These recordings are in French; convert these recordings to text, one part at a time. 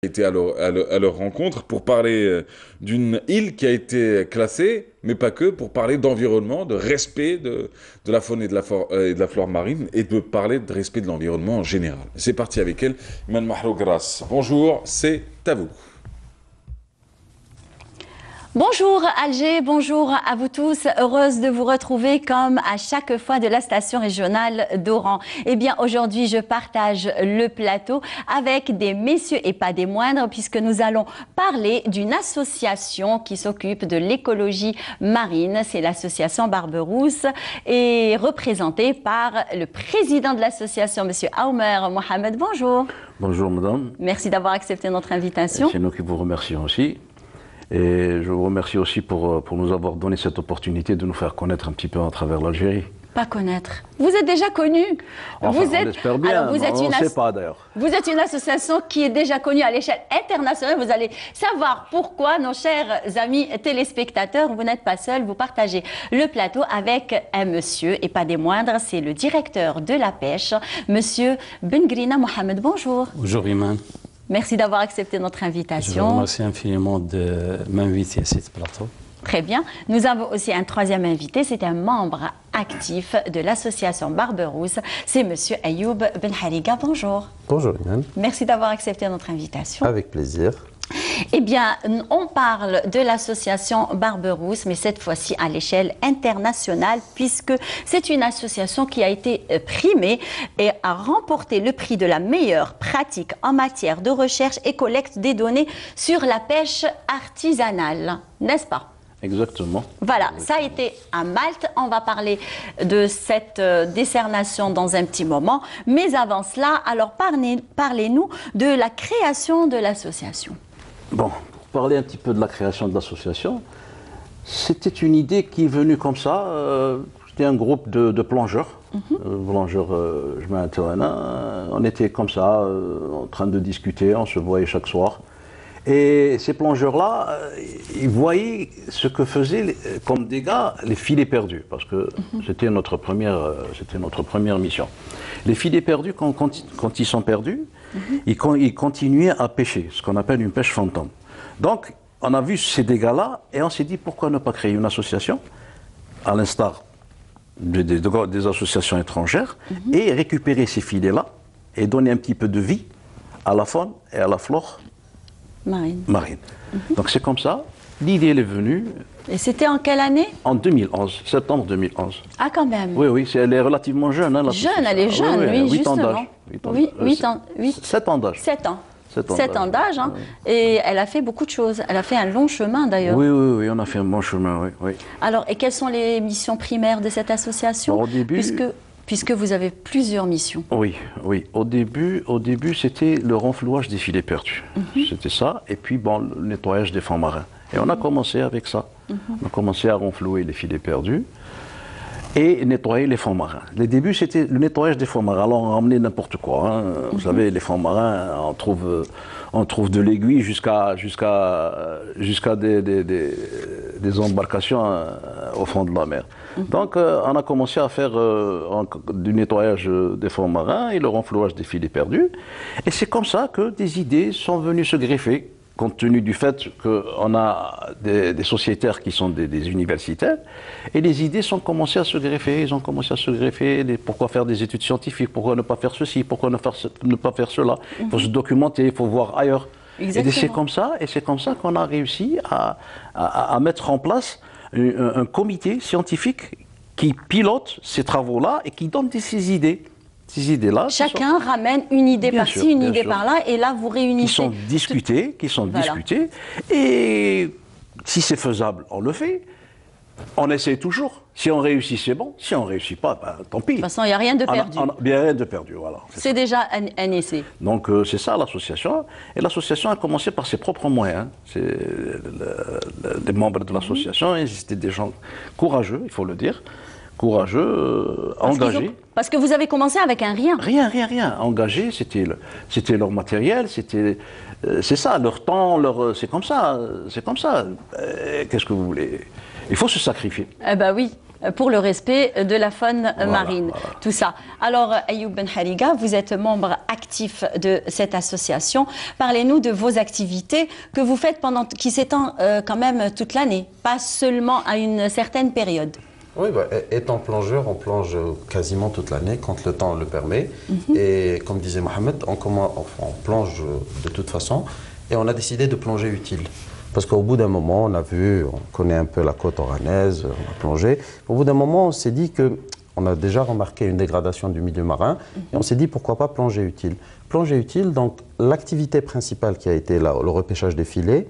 Été à leur rencontre pour parler d'une île qui a été classée, mais pas que, pour parler d'environnement, de respect de la faune et de la flore marine, et de parler de respect de l'environnement en général. C'est parti avec elle, Iman Mahlo Gras. Bonjour, c'est à vous. Bonjour Alger, bonjour à vous tous. Heureuse de vous retrouver comme à chaque fois de la station régionale d'Oran. Eh bien, aujourd'hui, je partage le plateau avec des messieurs et pas des moindres puisque nous allons parler d'une association qui s'occupe de l'écologie marine. C'est l'association Barberousse et représentée par le président de l'association, monsieur Aoumer Mohamed. Bonjour. Bonjour madame. Merci d'avoir accepté notre invitation. C'est nous qui vous remercions aussi. Et je vous remercie aussi pour nous avoir donné cette opportunité de nous faire connaître un petit peu à travers l'Algérie. Pas connaître. Vous êtes déjà connu. Enfin, on l'espère bien, on ne sait pas d'ailleurs. Vous êtes une association qui est déjà connue à l'échelle internationale. Vous allez savoir pourquoi, nos chers amis téléspectateurs, vous n'êtes pas seuls, vous partagez le plateau avec un monsieur, et pas des moindres, c'est le directeur de la pêche, monsieur Bengrina Mohamed. Bonjour. Bonjour Iman. Merci d'avoir accepté notre invitation. Je vous remercie infiniment de m'inviter à ce plateau. Très bien. Nous avons aussi un troisième invité. C'est un membre actif de l'association Barberousse. C'est monsieur Ayoub Ben Hariga. Bonjour. Bonjour Iman. Merci d'avoir accepté notre invitation. Avec plaisir. Eh bien, on parle de l'association Barberousse, mais cette fois-ci à l'échelle internationale, puisque c'est une association qui a été primée et a remporté le prix de la meilleure pratique en matière de recherche et collecte des données sur la pêche artisanale, n'est-ce pas? Exactement. Voilà, ça a été à Malte. On va parler de cette décernation dans un petit moment. Mais avant cela, alors parlez-nous de la création de l'association. Bon, pour parler un petit peu de la création de l'association, c'était une idée qui est venue comme ça. C'était un groupe de plongeurs. Plongeurs, je m'intéresse. On était comme ça, en train de discuter, on se voyait chaque soir. Et ces plongeurs-là, ils voyaient ce que faisaient comme dégâts les filets perdus, parce que c'était notre première mission. Les filets perdus, quand ils sont perdus, ils continuaient à pêcher, ce qu'on appelle une pêche fantôme. Donc, on a vu ces dégâts-là et on s'est dit pourquoi ne pas créer une association, à l'instar des associations étrangères, et récupérer ces filets-là et donner un petit peu de vie à la faune et à la flore marine. Donc c'est comme ça, l'idée elle est venue. Et c'était en quelle année? En 2011, septembre 2011. Ah quand même. Oui, oui, elle est relativement jeune. Hein, jeune, elle est jeune, oui, 8 ans justement. d'âge. 8 ans. 7 ans d'âge. 7 ans. 7 ans d'âge, hein. Et elle a fait beaucoup de choses. Elle a fait un long chemin d'ailleurs. Oui, oui, oui, on a fait un bon chemin, oui. Oui. Alors, et quelles sont les missions primaires de cette association? Au début, puisque vous avez plusieurs missions. Oui, oui. Au début c'était le renflouage des filets perdus. C'était ça. Et puis, bon, le nettoyage des fonds marins. Et on a commencé avec ça. On a commencé à renflouer les filets perdus et nettoyer les fonds marins. Les débuts, c'était le nettoyage des fonds marins. Alors, on ramenait n'importe quoi. Hein. Vous savez, les fonds marins, on trouve de l'aiguille jusqu'à des embarcations au fond de la mer. Donc, on a commencé à faire du nettoyage des fonds marins et le renflouage des filets perdus. Et c'est comme ça que des idées sont venues se greffer, compte tenu du fait qu'on a des sociétaires qui sont des universitaires, et les idées sont commencées à se greffer, ils ont commencé à se greffer, pourquoi faire des études scientifiques, pourquoi ne pas faire ceci, pourquoi ne pas faire cela, il faut se documenter, il faut voir ailleurs. Exactement. Et c'est comme ça qu'on a réussi à mettre en place un comité scientifique qui pilote ces travaux-là et qui donne ces idées. Ces idées-là. Chacun ramène une idée par-ci, une idée par-là, et là vous réunissez. Qui sont discutées, et si c'est faisable, on le fait. On essaie toujours. Si on réussit, c'est bon. Si on ne réussit pas, ben, tant pis. De toute façon, il n'y a rien de perdu. Bien rien de perdu, voilà. C'est déjà un essai. Donc c'est ça l'association. Et l'association a commencé par ses propres moyens. Les membres de l'association, c'était des gens courageux, il faut le dire. Courageux, engagés. Parce que vous avez commencé avec un rien. Rien. Engagés, c'était leur matériel, c'est ça, leur temps, c'est comme ça. Qu'est-ce que vous voulez? Il faut se sacrifier. Eh ben oui. pour le respect de la faune marine. Voilà. Tout ça. Alors, Ayoub Ben Hariga, vous êtes membre actif de cette association. Parlez-nous de vos activités que vous faites qui s'étend quand même toute l'année, pas seulement à une certaine période. Oui, étant plongeur, on plonge quasiment toute l'année quand le temps le permet. Et comme disait Mohamed, on plonge de toute façon et on a décidé de plonger utile. Parce qu'au bout d'un moment, on connaît un peu la côte oranaise, on a plongé. Au bout d'un moment, on s'est dit qu'on a déjà remarqué une dégradation du milieu marin et on s'est dit pourquoi pas plonger utile. Plonger utile, donc l'activité principale qui a été le repêchage des filets.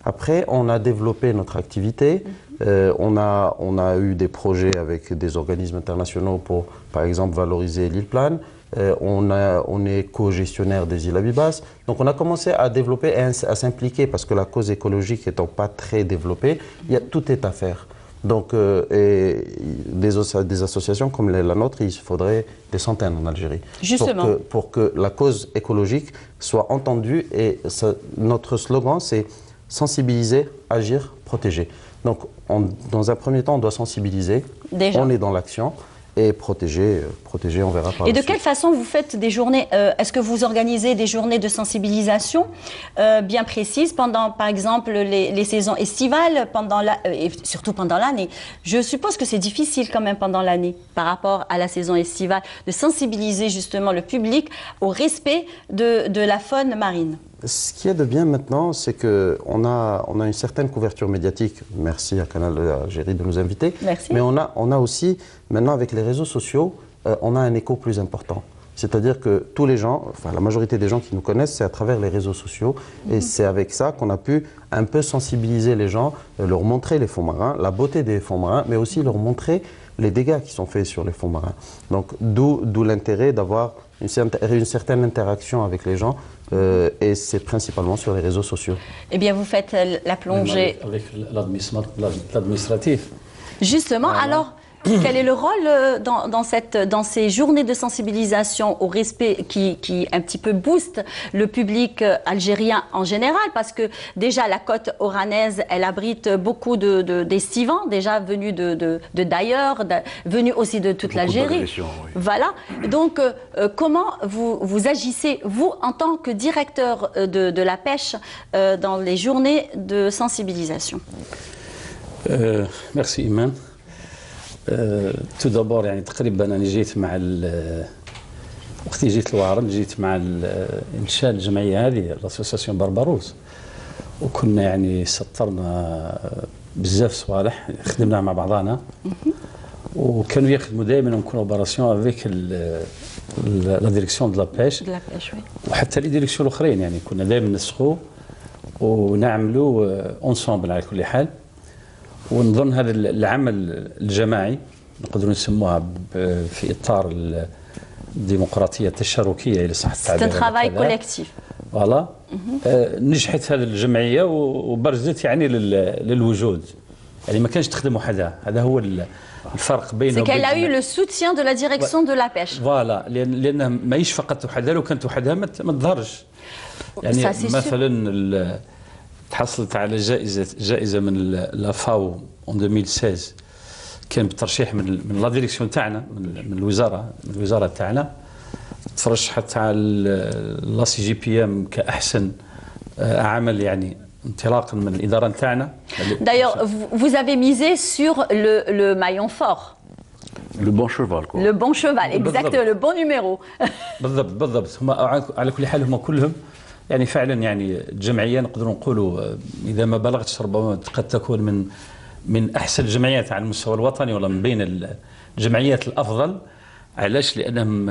Après, on a développé notre activité. On a eu des projets avec des organismes internationaux pour, par exemple, valoriser l'île Plane. On est co-gestionnaire des îles Abibas. Donc on a commencé à développer et à s'impliquer parce que la cause écologique étant pas très développée, tout est à faire. Donc des associations comme la nôtre, il faudrait des centaines en Algérie. Justement. Pour que la cause écologique soit entendue. Et notre slogan, c'est sensibiliser, agir, protéger. Donc dans un premier temps, on doit sensibiliser. Déjà. On est dans l'action. Et protéger, on verra par la suite. Et de quelle façon vous faites des journées, est-ce que vous organisez des journées de sensibilisation bien précises pendant, par exemple, les saisons estivales, et surtout pendant l'année? Je suppose que c'est difficile quand même pendant l'année, par rapport à la saison estivale, de sensibiliser justement le public au respect de la faune marine. Ce qui est de bien maintenant, c'est qu'on a une certaine couverture médiatique. Merci à Canal Algérie de nous inviter. Merci. Mais on a aussi, maintenant avec les réseaux sociaux, on a un écho plus important. C'est-à-dire que tous les gens, enfin la majorité des gens qui nous connaissent, c'est à travers les réseaux sociaux. Et c'est avec ça qu'on a pu un peu sensibiliser les gens, leur montrer les fonds marins, la beauté des fonds marins, mais aussi leur montrer les dégâts qui sont faits sur les fonds marins. Donc d'où l'intérêt d'avoir une certaine interaction avec les gens. Et c'est principalement sur les réseaux sociaux. Eh bien, vous faites la plongée... Avec l'administratif. Justement, alors, quel est le rôle dans ces journées de sensibilisation au respect qui un petit peu booste le public algérien en général? Parce que déjà, la côte oranaise, elle abrite beaucoup d'estivants, déjà venus d'ailleurs, venus aussi de toute l'Algérie. Oui. Voilà. Donc, comment vous agissez, vous, en tant que directeur de la pêche, dans les journées de sensibilisation? Merci, Iman. tout d'abord يعني تقريبا انا جيت مع وقت جيت لوعرن جيت مع انشاء الجمعيه هذه لاسوسياسيون بربروس وكنا يعني سطرنا بزاف صوالح خدمنا مع بعضنا وكانوا يخدموا دائما اون كولابوراسيون افيك لا ديريكسيون دو لا بيش وحتى لي ديريكسيون الاخرين يعني كنا دائما نسخوا ونعملوا اونسومبل على كل حال. ونظن هذا العمل الجماعي نقدروا نسموها في اطار الديمقراطيه التشاركيه الى صح التعبير. سي ترافاي كوليكتيف. فوالا نجحت هذه الجمعيه وبرزت يعني للوجود. يعني ما كانش تخدم وحدها، هذا هو الفرق بين. سي qu'elle a eu le soutien de la direction de la pêche. فوالا لانها ماهيش فقط وحدها، لو كانت وحدها ما تظهرش. يعني مثلا تحصلت على جائزه من لا فاو en 2016 كان بالترشيح من لا ديريكسيون تاعنا من الوزاره تاعنا، ترشحت على لا سي جي بي ام كاحسن عمل يعني انطلاقا من الاداره تاعنا. D'ailleurs, vous avez misé sur le maillon fort. Le bon cheval quoi. Le bon cheval, exact, le bon numéro. بالضبط هما على كل حال هما كلهم يعني فعلا يعني الجمعيه نقدروا نقولوا اذا ما بلغتش ربما قد تكون من احسن الجمعيات على المستوى الوطني ولا من بين الجمعيات الافضل. علاش؟ لانهم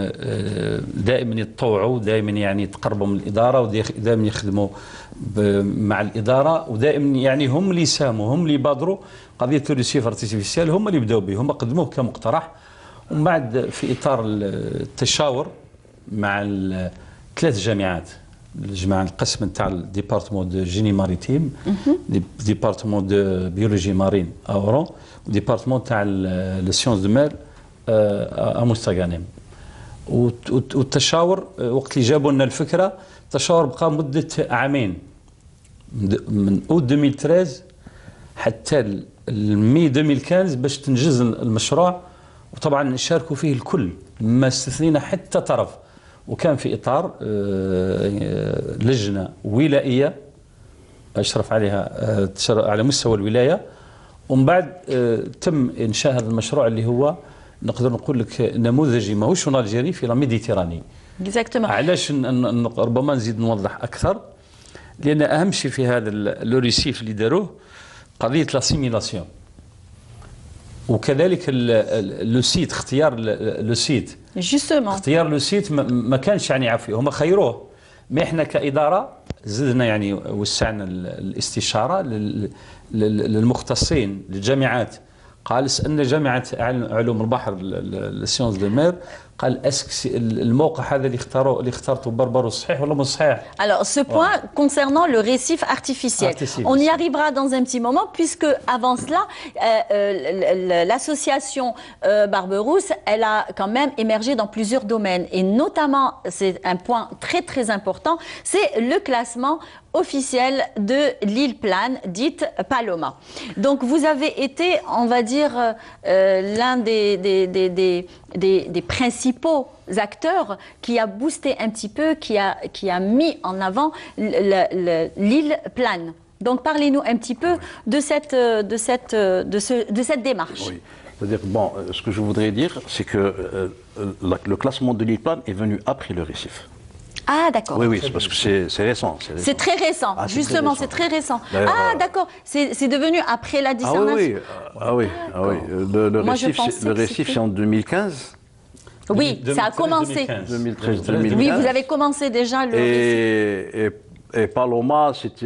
دائما يتطوعوا، دائما يعني يتقربوا من الاداره، ودائما يخدموا مع الاداره، ودائما يعني هم اللي يساهموا، هم اللي يبادروا قضيه الريسيف ارتيفيسيال، هم اللي بداوا به، هم قدموه كمقترح. ومن بعد في اطار التشاور مع ثلاث جامعات، الجماعه القسم نتاع الديبارتمون دو جيني ماريتيم، ديبارتمون دو بيولوجي مارين اورون، وديبارتمون تاع لي سيونس دو مير امستغانم. والتشاور وقت اللي جابوا لنا الفكره، التشاور بقى مده عامين من اوت 2013 حتى المي 2015 باش تنجز المشروع، وطبعا شاركوا فيه الكل ما استثنينا حتى طرف، وكان في اطار لجنه ولائيه اشرف عليها على مستوى الولايه، ومن بعد تم انشاء هذا المشروع اللي هو نقدر نقول لك نموذجي ماهوش الجيري في لا ميديتيراني. علاش ربما نزيد نوضح اكثر، لان اهم شيء في هذا لو ريسيف اللي داروه قضيه لاسيميلاسيون، وكذلك لو سيت، اختيار لو سيت جوستومون، اختيار لو سيت ما كانش يعني عافيه، هما خيروه، ما احنا كاداره زدنا يعني وسعنا الاستشاره للمختصين للجامعات. قال سالنا جامعه علوم البحر السيونس دو مير، قال اسك الموقع هذا اللي اخترته بربرو صحيح ولا مش صحيح. Alors ce point concernant le récif artificiel, on y arrivera dans un petit moment, puisque avant cela l'association Barberousse, elle a quand même émergé dans plusieurs domaines, et notamment c'est un point très très important, c'est le classement officiel de l'île plane dite Paloma. Donc vous avez été, on va dire, l'un des principaux acteurs qui a boosté un petit peu, qui a mis en avant l'île plane. Donc parlez-nous un petit peu de cette démarche. Oui. C'est-à-dire, bon, ce que je voudrais dire, c'est que le classement de l'île plane est venu après le récif. Ah d'accord. Oui, c'est parce que c'est récent. C'est très récent, justement, c'est très récent. Ah d'accord, c'est devenu après la discernation. Ah oui. Le récif, c'est en 2015. Oui, ça a commencé. 2013-2015. Oui, vous avez commencé déjà le récif. Et Paloma, c'est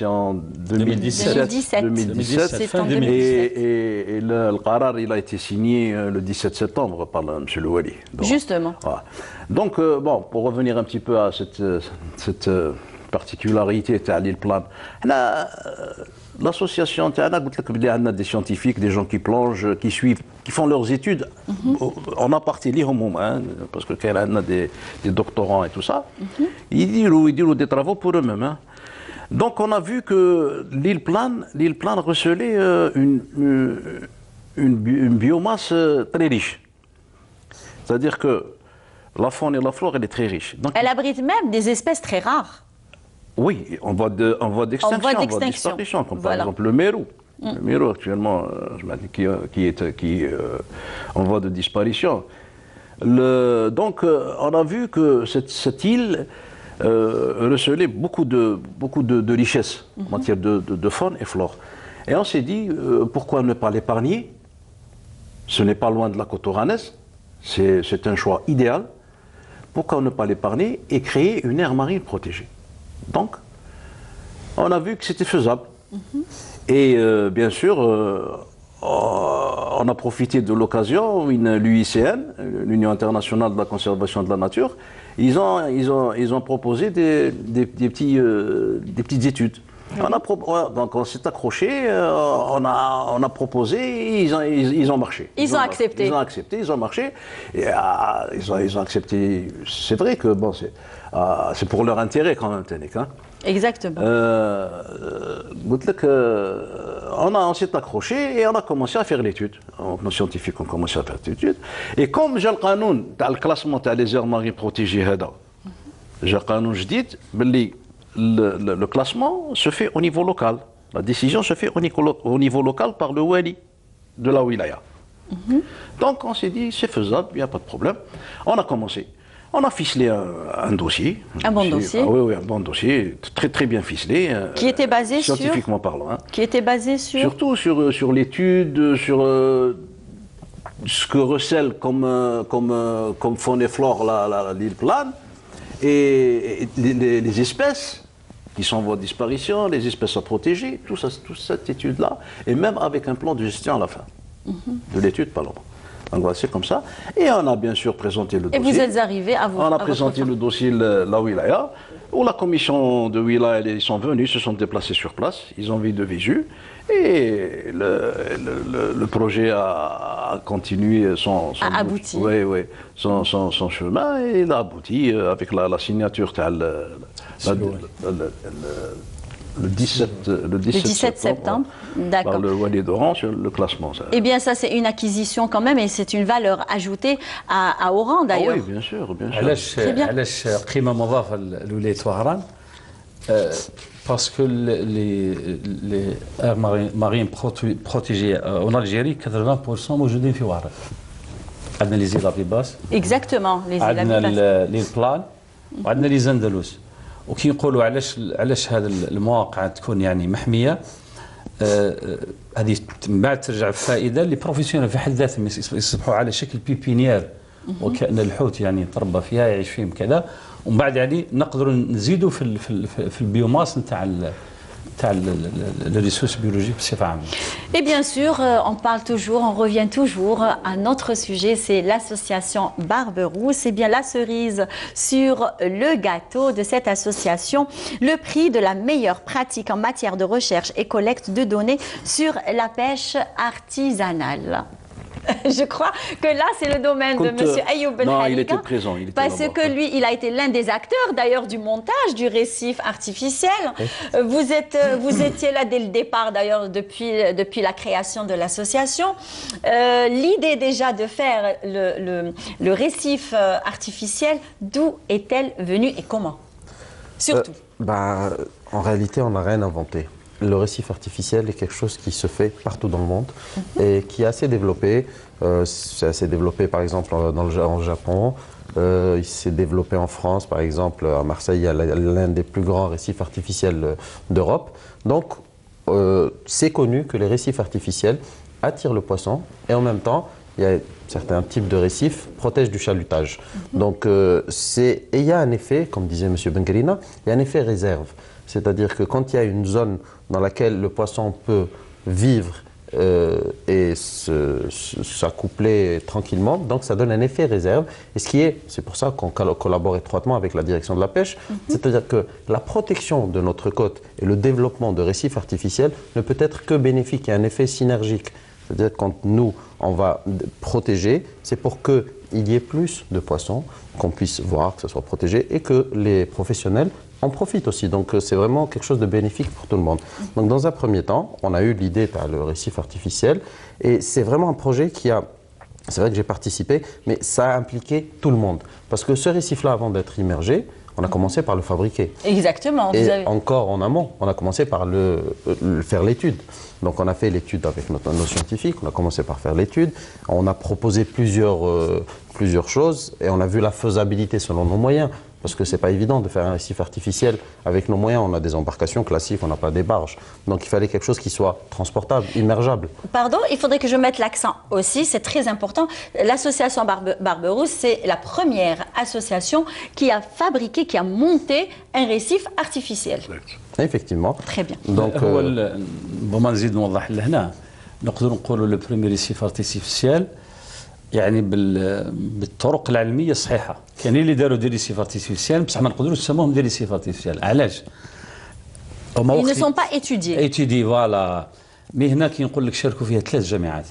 en 2017. 2017. Et le Qarar, il a été signé le 17 septembre par M. Louali. Justement. Voilà. Donc, bon, pour revenir un petit peu à cette particularité de l'île plane, l'association, on a des scientifiques, des gens qui plongent, qui suivent, qui font leurs études. On a parti parce que quand on a des doctorants et tout ça, ils disent des travaux pour eux-mêmes. Hein. Donc on a vu que l'île plane recelait une biomasse très riche. C'est-à-dire que la faune et la flore, elle est très riche. Donc, elle abrite même des espèces très rares. Oui, on voit d'extinction, on voit de disparition, comme par exemple le mérou. Le mérou, actuellement, je m'ai dit qui en voie de disparition. Donc, on a vu que cette île recelait beaucoup de richesses en matière de faune et flore. Et on s'est dit, pourquoi ne pas l'épargner? Ce n'est pas loin de la côte oranaise, c'est un choix idéal. Pourquoi ne pas l'épargner et créer une aire marine protégée? Donc, on a vu que c'était faisable. Et bien sûr, on a profité de l'occasion, l'UICN, l'Union internationale de la conservation de la nature, ils ont proposé des petites études. Donc on s'est accroché, on a proposé, ils ont marché. Ils ont accepté. Ils ont accepté, ils ont marché. Et, ils ont accepté. C'est vrai que bon, c'est pour leur intérêt quand même, Ténic. Hein. Exactement. On s'est accroché et on a commencé à faire l'étude. Nos scientifiques ont commencé à faire l'étude. Et comme j'ai le canon, le classement des aires marines protégées, j'ai le canon, je dis, le classement se fait au niveau local. La décision se fait au niveau local par le wali de la wilaya. Donc on s'est dit, c'est faisable, il n'y a pas de problème. On a commencé. On a ficelé un dossier. Un bon dossier. Ah oui, un bon dossier, très très bien ficelé. Qui était basé scientifiquement parlant. Hein. Qui était basé sur. Surtout sur l'étude, sur ce que recèle comme faune et flore l'île plane, et les espèces qui sont en voie de disparition, les espèces à protéger, toute cette étude-là, et même avec un plan de gestion à la fin de l'étude, pas longtemps. Donc voilà, c'est comme ça. Et on a bien sûr présenté le dossier. Et vous êtes arrivé à vous. On a présenté le dossier la wilaya, où la commission de wilaya, ils sont venus, se sont déplacés sur place, ils ont vu de visu, et le projet a continué son chemin, et il a abouti avec la signature le 17 septembre, d'accord. Par le Walid Oran sur le classement. Ça. Eh bien, ça, c'est une acquisition quand même et c'est une valeur ajoutée à Oran d'ailleurs. Ah oui, bien sûr, bien sûr. Très bien. علاش قيمة مضافة لولاية وهران parce que les aires marines protégées en Algérie 80% موجودين في وهران. عندنا لي زيل ابيباس. Exactement, les îles عندنا Abibas. لي بلان وعندنا لي زندلوس. وكي نقولوا علاش هذه المواقع تكون يعني محميه هذه من بعد ترجع فائده اللي بروفيسيونيل في حد ذاتهم يصبحوا على شكل بيبينيير وكأن الحوت يعني يتربى فيها يعيش فيهم كذا ومن بعد يعني نقدروا نزيدوا في البيوماس نتاع les ressources biologiques بصفة عامة. Et bien sûr, on revient toujours à notre sujet, c'est l'association Barberousse. Et bien la cerise sur le gâteau de cette association, le prix de la meilleure pratique en matière de recherche et collecte de données sur la pêche artisanale. Je crois que là, c'est le domaine de M. Ayoub Ben Non, Halika, il était présent. Il était parce que lui, il a été l'un des acteurs d'ailleurs du montage du récif artificiel. Vous étiez là dès le départ d'ailleurs depuis la création de l'association. L'idée déjà de faire le récif artificiel, d'où est-elle venue et comment? Surtout. En réalité, on n'a rien inventé. Le récif artificiel est quelque chose qui se fait partout dans le monde et qui est assez développé. C'est assez développé par exemple en Japon, il s'est développé en France par exemple, à Marseille, il y a l'un des plus grands récifs artificiels d'Europe. Donc c'est connu que les récifs artificiels attirent le poisson et en même temps, il y a certains types de récifs protègent du chalutage. Donc et il y a un effet, comme disait M. Benguerina, il y a un effet réserve. C'est-à-dire que quand il y a une zone dans laquelle le poisson peut vivre et s'accoupler tranquillement, donc ça donne un effet réserve. Et c'est pour ça qu'on collabore étroitement avec la direction de la pêche, c'est-à-dire que la protection de notre côte et le développement de récifs artificiels ne peut être que bénéfique, il y a un effet synergique. C'est-à-dire que quand nous, on va protéger, c'est pour qu'il y ait plus de poissons, qu'on puisse voir, que ce soit protégé, et que les professionnels en profitent aussi. Donc c'est vraiment quelque chose de bénéfique pour tout le monde. Donc dans un premier temps, on a eu l'idée par le récif artificiel, et c'est vraiment un projet qui a... C'est vrai que j'ai participé, mais ça a impliqué tout le monde. Parce que ce récif-là, avant d'être immergé, on a commencé par le fabriquer. Exactement. Encore en amont, on a commencé par faire l'étude. Donc on a fait l'étude avec nos scientifiques, on a commencé par faire l'étude, on a proposé plusieurs choses et on a vu la faisabilité selon nos moyens. Parce que ce n'est pas évident de faire un récif artificiel avec nos moyens. On a des embarcations classiques, on n'a pas des barges. Donc il fallait quelque chose qui soit transportable, immergeable. Pardon, il faudrait que je mette l'accent aussi, c'est très important. L'association Barberousse, c'est la première association qui a fabriqué, qui a monté un récif artificiel. Effectivement. Très bien. Donc, بما نزيد نوضح لهنا نقدر نقولوا لو بريمير ريسيف ارتيفيسيال يعني بالطرق العلميه الصحيحه. كاين اللي داروا دي ريسيف ارتيفيسيال بصح ما نقدروش نسموهم دي ريسيف ارتيفيسيال. علاش؟ Ils ne sont pas étudiés. étudiés فوالا. مي هنا كي نقول لك شاركوا فيها 3 جامعات.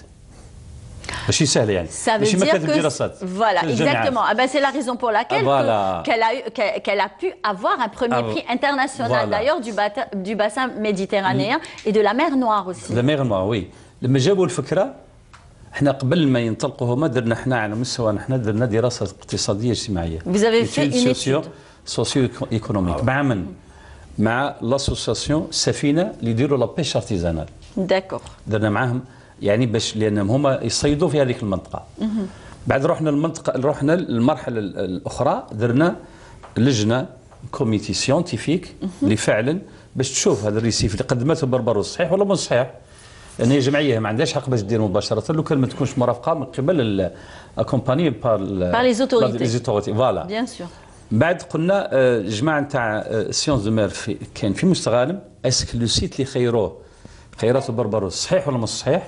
ماشي سهل يعني. Ça veut dire que voilà, exactement. Ah ben c'est la raison pour laquelle qu'elle a pu avoir un premier prix international d'ailleurs du bassin méditerranéen et de la mer Noire aussi. La mer Noire, oui. لما جابوا الفكره احنا قبل ما ينطلقوا هما درنا احنا على مستوى احنا درنا دراسه اقتصاديه اجتماعيه. Vous avez fait une étude socio-économique مع من؟ مع l'association سفينه اللي يديروا لا بيش ارتيزانال. D'accord. درنا معاهم يعني باش لانهم هما يصيدوا في هذيك المنطقه. بعد رحنا للمرحله الاخرى درنا لجنه كوميتي سيونتيفيك اللي فعلا باش تشوف هذا الريسيف اللي قدمته بربروس صحيح ولا مش صحيح. لان هي جمعيه ما عندهاش حق باش دير مباشره لو كان ما تكونش مرافقه من قبل اكومباني بار لي زوتوريتي فوالا. بيان سور. بعد قلنا جماعه نتاع سيونس دو مير كاين في مستغانم اسك لو سيت اللي خيراته بربروس صحيح ولا مش صحيح.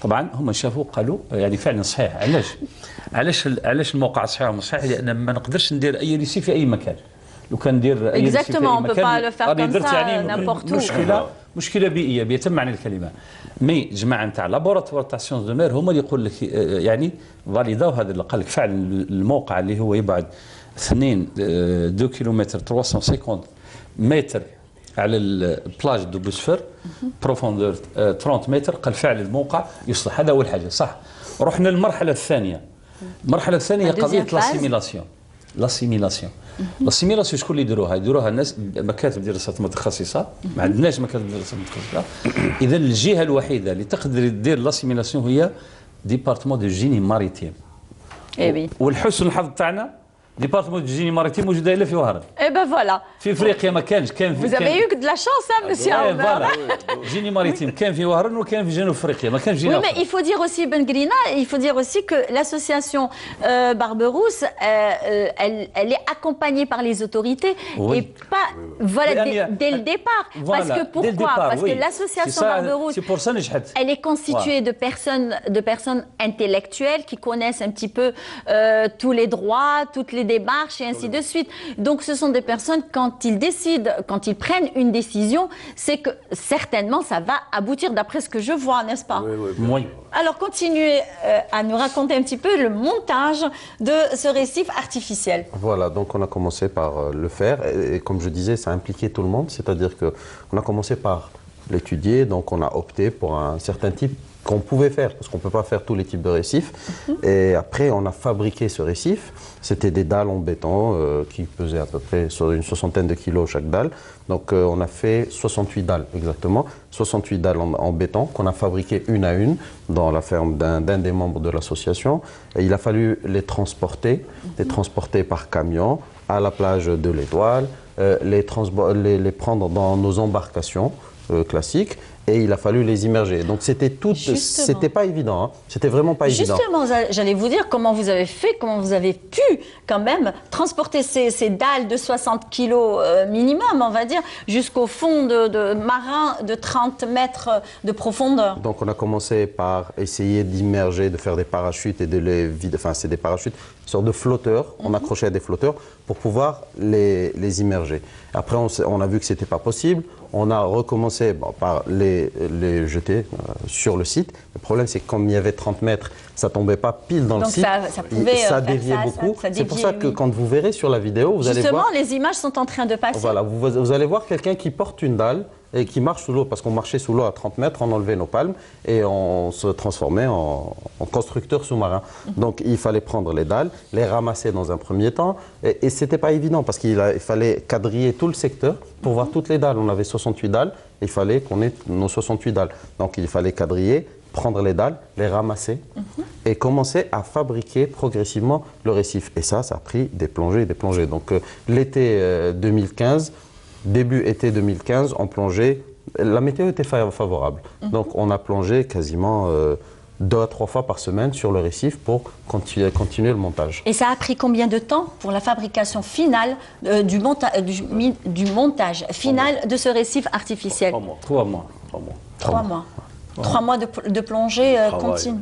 طبعا هم شافوا قالوا يعني فعلا صحيح. علاش الموقع صحيح ولا صحيح؟ لان ما نقدرش ندير اي ريسيف في اي مكان. لو كان ندير اي ريسيف في اي مكان مشكله بيئيه بيتم معنى الكلمه. مي جماعه نتاع لابوراتوار تاع سيونس دو مير هما اللي يقول لك يعني فاليداو هذا اللي قال لك فعلا الموقع اللي هو يبعد 2 كيلومتر 350 متر على البلاج دو بوسفر بروفوندور 30 متر، قال فعلا الموقع يصلح. هذا اول حاجه صح. رحنا للمرحله الثانيه. المرحله الثانيه هي قضيه لاسيميلاسيون. لاسيميلاسيون شكون اللي يديروها الناس مكاتب دراسات متخصصه. ما عندناش مكاتب دراسات متخصصه. اذا الجهه الوحيده اللي تقدر دير لاسيميلاسيون هي ديبارتمون دو جيني ماريتيم. والحسن الحظ تاعنا ديبارتمون دو جيني ماريتيم موجوده الا في وهران. اي بن فوالا. في افريقيا ما كانش، كان في. Vous avez eu de la chance, hein, monsieur Aoumar. جيني ماريتيم كان في وهران وكان في جنوب افريقيا، ما كانش جينا. Oui, mais il faut dire aussi, Ben Grina, il faut dire aussi que l'association Barberousse, elle est accompagnée par les autorités et pas, voilà, dès le départ. Parce que pourquoi? Parce que l'association Barberousse, elle est constituée de personnes intellectuelles qui connaissent un petit peu tous les droits, toutes les démarches et ainsi de suite. Donc ce sont des personnes, quand ils décident, quand ils prennent une décision, c'est que certainement ça va aboutir d'après ce que je vois, n'est-ce pas? Oui. Alors continuez à nous raconter un petit peu le montage de ce récif artificiel. Voilà, donc on a commencé par le faire et comme je disais, ça impliquait tout le monde, c'est-à-dire qu'on a commencé par l'étudier, donc on a opté pour un certain type qu'on pouvait faire, parce qu'on ne peut pas faire tous les types de récifs. Et après, on a fabriqué ce récif. C'était des dalles en béton qui pesaient à peu près une 60aine de kilos chaque dalle. Donc on a fait 68 dalles exactement, 68 dalles en béton qu'on a fabriquées une à une dans la ferme d'un des membres de l'association. Et il a fallu les transporter par camion à la plage de l'Étoile, les prendre dans nos embarcations classiques. Et il a fallu les immerger. Donc c'était pas évident, hein. C'était vraiment pas évident. Justement, j'allais vous dire comment vous avez fait, comment vous avez pu quand même transporter ces dalles de 60 kilos minimum, on va dire, jusqu'au fond de marin de 30 mètres de profondeur. Donc on a commencé par essayer d'immerger, de faire des parachutes et de les vider. Enfin, c'est des parachutes, une sorte de flotteurs. On accrochait à des flotteurs pour pouvoir les immerger. Après, on a vu que c'était pas possible. On a recommencé par les jeter sur le site. Le problème, c'est que comme il y avait 30 mètres, ça ne tombait pas pile dans le site. Ça déviait beaucoup. C'est pour ça que quand vous verrez sur la vidéo, vous allez voir... Justement, les images sont en train de passer. Voilà, vous allez voir quelqu'un qui porte une dalle et qui marche sous l'eau, parce qu'on marchait sous l'eau à 30 mètres, on enlevait nos palmes et on se transformait en constructeur sous-marin. Donc il fallait prendre les dalles, les ramasser dans un premier temps, et ce n'était pas évident parce qu'il fallait quadriller tout le secteur pour voir toutes les dalles. On avait 68 dalles, il fallait qu'on ait nos 68 dalles. Donc il fallait quadriller, prendre les dalles, les ramasser et commencer à fabriquer progressivement le récif. Et ça a pris des plongées et des plongées. Donc l'été 2015, début été 2015, on plongeait, la météo était favorable. Donc on a plongé quasiment 2 à 3 fois par semaine sur le récif pour continuer le montage. Et ça a pris combien de temps pour la fabrication finale du montage final de ce récif artificiel? 3 mois. 3 mois. 3 mois de plongée continue.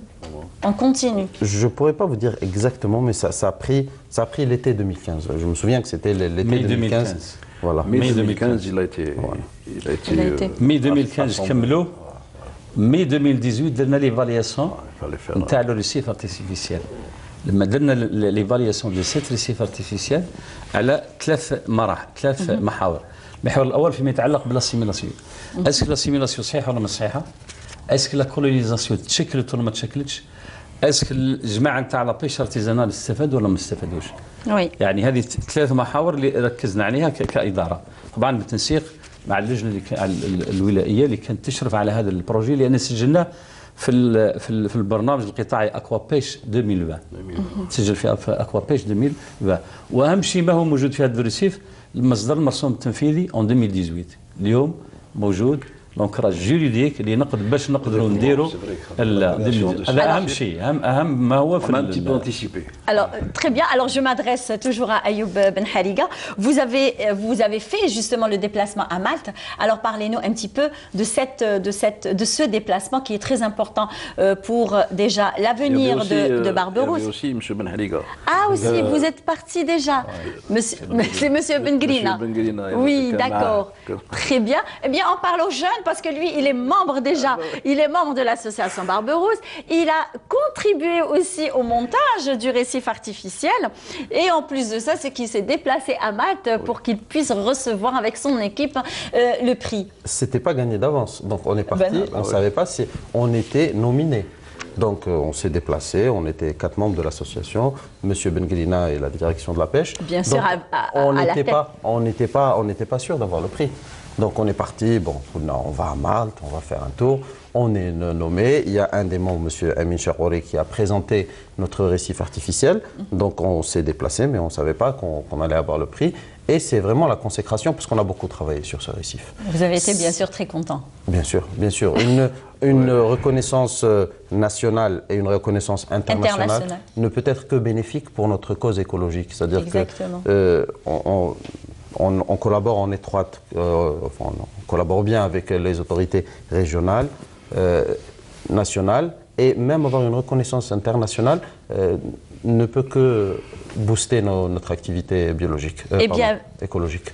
On continue. Je ne pourrais pas vous dire exactement, mais ça a pris l'été 2015. Je me souviens que c'était l'été 2015. Voilà. Mai 2015, il a été... Mai 2015, كملوا. Mai 2018, درنا l'évaluation نتاع le récif artificiel. لما درنا l'évaluation de cet récif artificiel على 3 مراحل، 3 محاور. المحور الأول فيما يتعلق بالاسيميلاسيون. اسك لاسيميلاسيون صحيحة ولا مش صحيحة؟ اسك لا كولونيزاسيون تشكلت ولا ما تشكلتش؟ اسك الجماعة نتاع لا بيش ارتيزانال استفادوا ولا ما استفادوش؟ وي. يعني هذه 3 محاور اللي ركزنا عليها كإدارة. طبعا بالتنسيق مع اللجنه الولائيه اللي كانت تشرف على هذا البروجي، لان سجلناه في البرنامج القطاعي اكوا بيش 2020 تسجل في اكوا بيش 2020. واهم شيء ما هو موجود في هذا الريسيف المصدر المرسوم التنفيذي اون 2018 اليوم موجود لونكراج جوريديك اللي باش نقدروا نديروا هذا اهم شيء، اهم ما هو في Alors très bien. Alors je m'adresse toujours à Ayoub Ben Hariga. Vous avez fait justement le déplacement à Malte. Alors parlez-nous un petit peu de ce déplacement qui est très important pour déjà l'avenir de Barberousse. Il y avait aussi M. Ben Hariga. Ah aussi, vous êtes parti déjà. C'est M. Ben Grina. Ben Grina. Oui, d'accord. Très bien. Eh bien, on parle aux jeunes. parce que lui, il est membre déjà. Il est membre de l'association Barberousse. Il a contribué aussi au montage du récif artificiel. Et en plus de ça, c'est qu'il s'est déplacé à Malte pour qu'il puisse recevoir avec son équipe le prix. C'était pas gagné d'avance. Donc on est parti, on ne savait pas si on était nominé. Donc on s'est déplacé, on était 4 membres de l'association, Monsieur Benguelina et la direction de la pêche. Bien sûr, donc, on n'était pas sûr d'avoir le prix. Donc on est parti, bon, on va à Malte, on va faire un tour, on est nommé. Il y a un des membres, Monsieur Amin Charouri, qui a présenté notre récif artificiel. Donc on s'est déplacé, mais on ne savait pas qu'on allait avoir le prix. Et c'est vraiment la consécration, parce qu'on a beaucoup travaillé sur ce récif. Vous avez été bien sûr très content. Bien sûr, bien sûr. Une reconnaissance nationale et une reconnaissance internationale ne peut être que bénéfique pour notre cause écologique. C'est-à-dire qu'on collabore en étroite, on collabore bien avec les autorités régionales, nationales, et même avoir une reconnaissance internationale ne peut que booster notre activité biologique, écologique.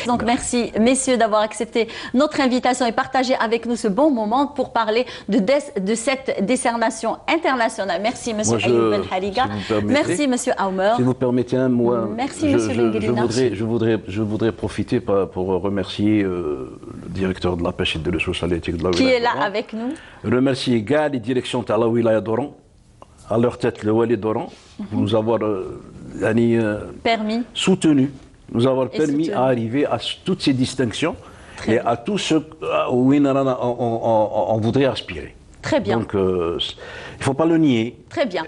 Donc merci messieurs d'avoir accepté notre invitation et partagé avec nous ce bon moment pour parler de cette décernation internationale. Merci monsieur Ayoub Ben Hariga. Merci monsieur Aoumer. Si vous permettez, moi, merci, je voudrais profiter pour remercier le directeur de la pêche et de ressources halieutiques de la qui est là avec nous. Remercier également les directions de la wilaya d'Oran, à leur tête le Wali d'Oran, pour nous avoir soutenu, à arriver à toutes ces distinctions et à tout ce où on voudrait aspirer. Très bien. Donc, il ne faut pas le nier. Très bien.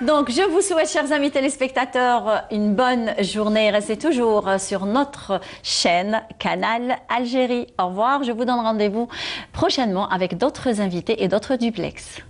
Donc, je vous souhaite, chers amis téléspectateurs, une bonne journée. Restez toujours sur notre chaîne Canal Algérie. Au revoir. Je vous donne rendez-vous prochainement avec d'autres invités et d'autres duplex.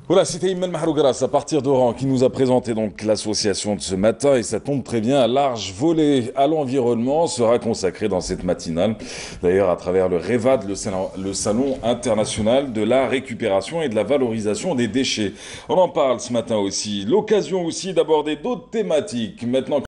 Voilà, c'était Iman Mahrougaras à partir d'Oran qui nous a présenté donc l'association de ce matin et ça tombe très bien, un large volet à l'environnement sera consacré dans cette matinale. D'ailleurs à travers le REVAD, le salon international de la récupération et de la valorisation des déchets. On en parle ce matin aussi, l'occasion aussi d'aborder d'autres thématiques maintenant.